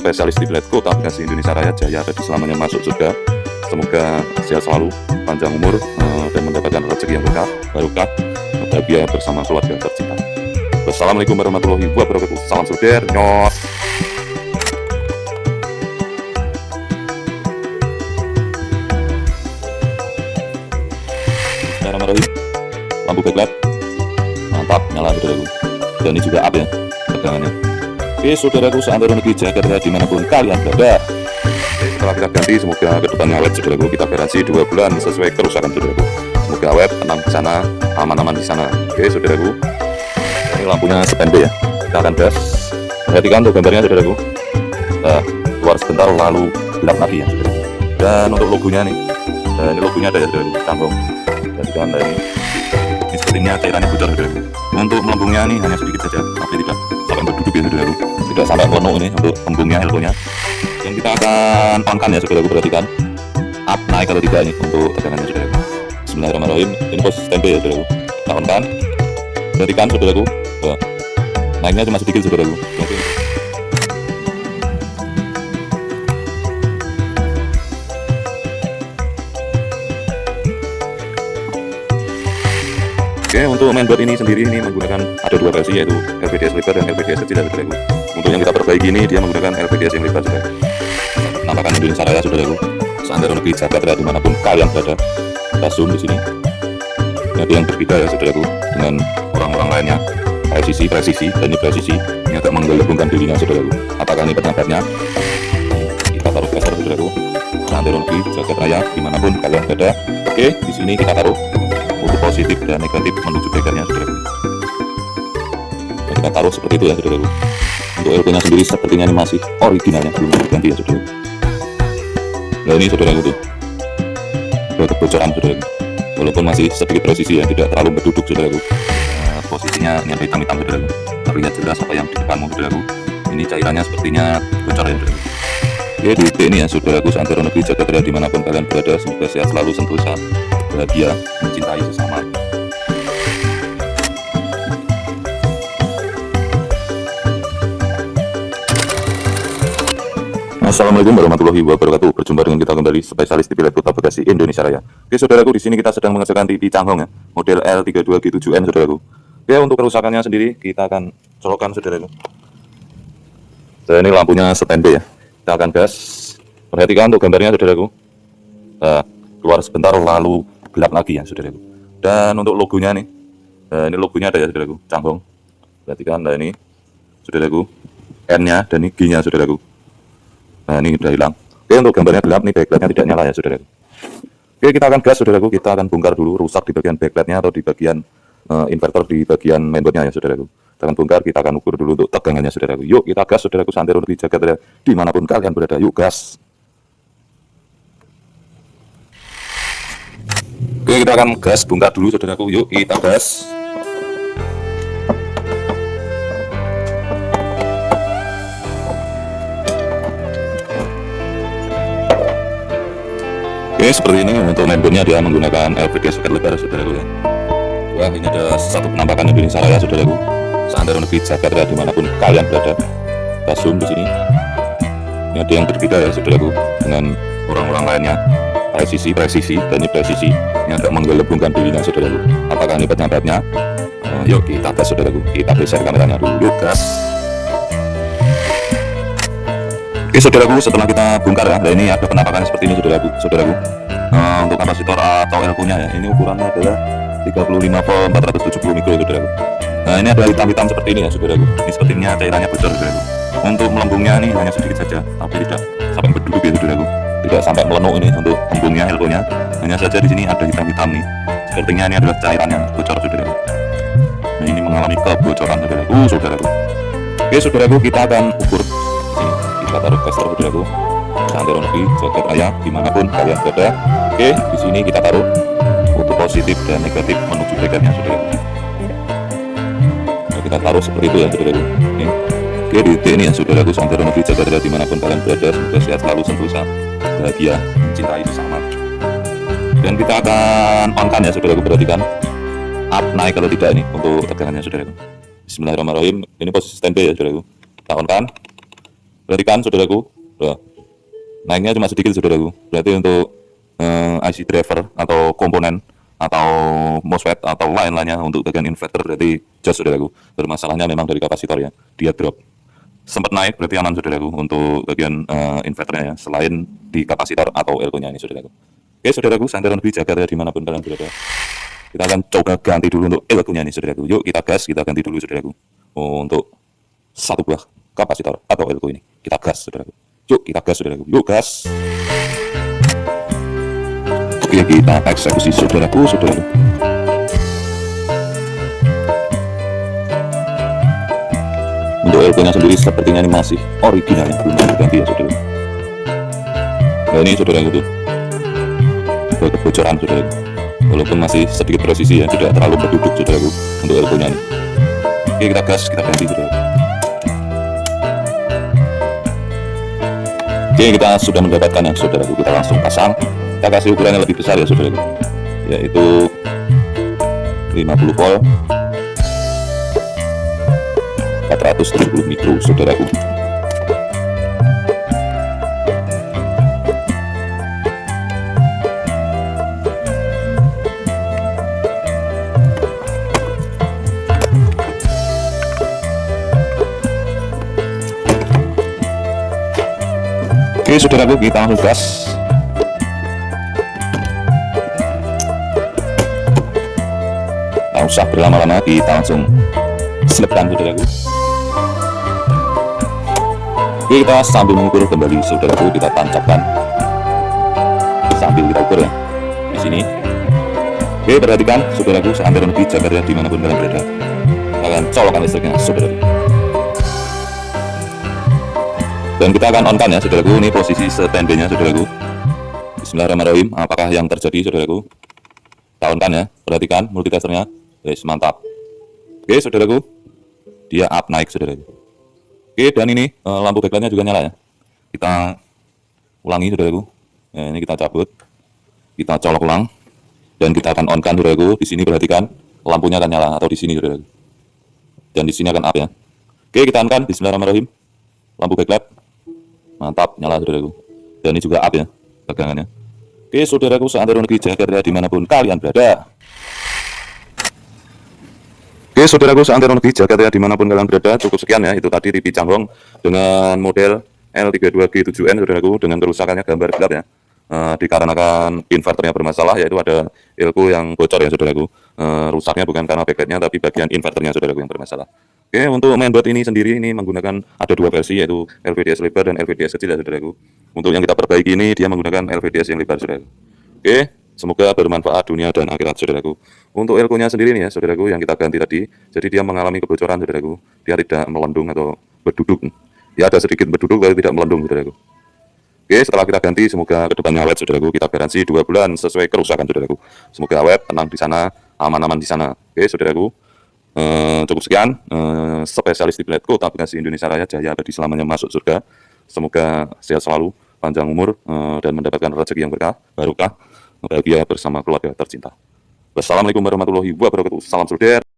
spesialis di Bled Kota Bekasi Indonesia Raya Jaya Abadi selamanya masuk surga. Semoga sehat selalu, panjang umur, dan mendapatkan rezeki yang berkah, barokah, bahagia bersama keluarga tercinta. Wassalamualaikum warahmatullahi wabarakatuh. Salam suder, nyos. Bismillahirrahmanirrahim. Lampu backlight mantap, nyala saudaraku. Dan ini juga up ya tegangannya. Oke saudaraku, seantero negeri Jakarta dimanapun kalian berada. Setelah kita ganti, semoga kedepannya awet saudaraku. Kita garansi 2 bulan sesuai kerusakan saudaraku. Semoga awet, tenang di sana, aman-aman di sana. Oke saudaraku, ini lampunya standby ya. Kita akan gas. Perhatikan untuk gambarnya saudaraku. Keluar sebentar lalu gelap lagi ya saudaraku. Dan untuk logonya nih, ini logonya ada ya saudaraku, cambung. Perhatikan ini sepertinya cairannya bocor saudaraku. Untuk melembungnya nih hanya sedikit saja, tapi tidak sampai berduduk ya saudaraku. Tidak sampai penuh ini untuk embungnya, elbonya. Yang kita akan pangkan ya saudaraku, perhatikan up naik atau tidak ini untuk tegangannya saudaraku. Bismillahirrahmanirrahim. Ini posisi standby ya saudaraku. Kita on-kan. Perhatikan saudaraku, naiknya cuma sedikit saudaraku. Oke, untuk mainboard ini sendiri ini menggunakan ada 2 versi, yaitu LVDS lebar dan LVDS kecil saudaraku. Untuk yang kita perbaiki ini dia menggunakan LVDS yang lebar saudaraku. Penampakan Indonesia Raya saudaraku. Seantero negeri Jakarta dimanapun kalian berada. Kita zoom di sini. Ini ada yang berbeda ya saudaraku dengan orang-orang lainnya. Presisi, dan ini presisi. Ini agak menggelembungkan dirinya saudaraku. Apakah ini penyebabnya? Kita taruh pressure saudaraku. Seantero negeri Jakarta Raya dimanapun kalian berada. Oke, di sini kita taruh untuk positif dan negatif menuju breakernya saudaraku. Kita taruh seperti itu ya saudaraku. Untuk LP nya sendiri sepertinya ini masih originalnya, belum diganti ya saudaraku. Nah ini saudaraku tuh udah kebocoran saudaraku, walaupun masih sedikit presisi ya, tidak terlalu berduduk saudaraku. Posisinya ini ada hitam-hitam saudaraku, terlihat jelas apa yang di depanmu saudaraku. Ini cairannya sepertinya bocor ya saudaraku. Oke, di ini ya saudaraku, seantero negeri Jakarta dimanapun kalian berada, semoga sehat selalu, sentosa, bahagia, mencintai sesama. Assalamualaikum warahmatullahi wabarakatuh. Berjumpa dengan kita kembali, spesialis TV Bled Kota Bekasi Indonesia Raya. Oke saudaraku, di sini kita sedang mengerjakan TV Changhong ya, model L32G7N saudaraku. Oke, untuk kerusakannya sendiri kita akan colokkan saudaraku. Dan ini lampunya standby ya. Kita akan gas. Perhatikan untuk gambarnya saudaraku. Keluar sebentar lalu gelap lagi ya saudaraku. Dan untuk logonya nih, ini logonya ada ya saudaraku, Changhong. Perhatikan, nah ini saudaraku, N-nya dan ini G-nya saudaraku. Nah ini udah hilang. Oke, untuk gambarnya gelap nih, backlightnya tidak nyala ya saudaraku. Oke, kita akan gas saudaraku. Kita akan bongkar dulu rusak di bagian backlightnya atau di bagian inverter di bagian mainboardnya ya saudaraku. Kita akan bongkar, kita akan ukur dulu untuk tegangannya saudaraku. Yuk kita gas saudaraku, seantero negeri Jakarta dimanapun kalian berada. Yuk gas. Oke, kita akan gas, bongkar dulu saudaraku. Yuk kita gas. Oke, seperti ini untuk mainboardnya dia menggunakan LVDS soket lebar saudaraku ya. Wah, ini ada satu penampakan Indonesia Raya saudaraku. Seantero negeri Jakarta dimanapun kalian berada. Kita zoom di sini. Ini ada yang berbeda ya saudaraku dengan orang-orang lainnya. Presisi, dan ini presisi. Ini agak menggelembungkan dirinya saudaraku. Apakah ini penyebabnya? Yuk kita gas saudaraku. Kita geser kameranya dulu, gas. Oke saudaraku, setelah kita bongkar ya, nah ini ada penampakan seperti ini saudaraku. Untuk kapasitor atau LQ nya ya, ini ukurannya adalah 35 volt 470 mikro saudaraku. Nah ini ada hitam-hitam seperti ini ya saudaraku. Ini sepertinya cairannya bocor saudaraku. Untuk melembungnya ini hanya sedikit saja, tapi tidak sampai berduduk ya saudaraku. Tidak sampai melenuk ini untuk embungnya, LQ nya. Hanya saja di sini ada hitam-hitam nih. Sepertinya ini adalah cairan yang bocor saudaraku. Nah ini mengalami kebocoran saudaraku. Oke saudaraku, kita akan ukur. Kita taruh tester saudaraku. Seantero negeri Jakarta Raya dimanapun kalian berada. Oke, di sini kita taruh untuk positif dan negatif menuju breakernya saudaraku. Nah, kita taruh seperti itu ya saudaraku. Oke, di ini ya saudaraku, seantero negeri Jakarta dimanapun kalian berada, semoga sehat selalu, sentosa, bahagia, mencintai sesama. Dan kita akan on-kan ya saudaraku, perhatikan up naik atau tidak ini untuk tegangannya saudaraku. Bismillahirrahmanirrahim. Ini posisi standby ya saudaraku. Kita on-kan. Perhatikan saudaraku, naiknya cuma sedikit saudaraku. Berarti untuk IC driver atau komponen atau MOSFET atau lain-lainnya untuk bagian inverter berarti jos saudaraku. Bermasalahnya memang dari kapasitor ya, dia drop. Sempat naik berarti aman saudaraku untuk bagian inverternya ya, selain di kapasitor atau elko-nya ini saudaraku. Oke saudaraku, santai lebih jaga ya dimanapun kalian berada. Kita akan coba ganti dulu untuk elko-nya ini saudaraku. Yuk kita gas, kita ganti dulu saudaraku. Untuk satu buah kapasitor atau elko ini. Kita gas saudaraku. Yuk kita gas saudaraku. Yuk gas. Oke kita eksekusi saudaraku. Untuk elko-nya sendiri sepertinya ini masih original ya, belum diganti ya saudaraku. Nah ini saudaraku tuh kebocoran saudaraku, walaupun masih sedikit presisi ya, tidak terlalu berduduk saudaraku untuk elko-nya ini. Oke kita gas, kita ganti saudaraku. Oke kita sudah mendapatkan ya saudaraku, kita langsung pasang. Kita kasih ukuran yang lebih besar ya saudaraku, yaitu 50 volt 470 mikro saudaraku. Oke saudaraku, kita langsung gas. Nggak usah berlama-lama, kita langsung selipkan saudaraku. Oke kita sambil mengukur kembali saudaraku, kita tancapkan sambil kita ukur ya di sini. Oke perhatikan saudaraku, seantero negeri Jakarta dimanapun kalian berada, kita akan colokkan listriknya saudaraku. Dan kita akan on kan ya saudaraku, ini posisi standby nya saudaraku. Bismillahirrahmanirrahim. Apakah yang terjadi saudaraku? Kita on kan ya, perhatikan multitesternya. Yes, mantap. Oke saudaraku, dia up naik saudaraku. Oke dan ini lampu backlightnya juga nyala ya. Kita ulangi saudaraku. Nah, ini kita cabut, kita colok ulang, dan kita akan on kan saudaraku. Di sini perhatikan lampunya akan nyala, atau di sini saudaraku. Dan di sini akan up ya. Oke kita on kan, Bismillahirrahmanirrahim. Lampu backlight mantap nyala saudaraku, dan ini juga up ya tegangannya. Oke saudaraku, seantero negeri Jakarta dimanapun kalian berada. Oke saudaraku, seantero negeri Jakarta dimanapun kalian berada, cukup sekian ya, itu tadi TV Changhong dengan model L32G7N saudaraku, dengan kerusakannya gambar gelap ya, dikarenakan inverternya bermasalah, yaitu ada elko yang bocor ya saudaraku. Rusaknya bukan karena backlightnya tapi bagian inverternya saudaraku yang bermasalah. Oke untuk mainboard ini sendiri ini menggunakan ada dua versi, yaitu LVDS lebar dan LVDS kecil ya saudaraku. Untuk yang kita perbaiki ini dia menggunakan LVDS yang lebar saudaraku. Oke, semoga bermanfaat dunia dan akhirat saudaraku. Untuk elko-nya sendiri nih ya saudaraku, yang kita ganti tadi, jadi dia mengalami kebocoran saudaraku. Dia tidak melendung atau berduduk. Ya ada sedikit berduduk tapi tidak melendung saudaraku. Oke, setelah kita ganti semoga kedepannya awet saudaraku. Kita garansi 2 bulan sesuai kerusakan saudaraku. Semoga awet, tenang di sana, aman-aman di sana. Oke saudaraku, cukup sekian. Spesialis di Kota Bekasi Indonesia Raya, Jaya abadi selamanya masuk surga. Semoga sehat selalu, panjang umur, dan mendapatkan rezeki yang berkah, barokah, bahagia bersama keluarga tercinta. Wassalamualaikum warahmatullahi wabarakatuh. Salam saudara.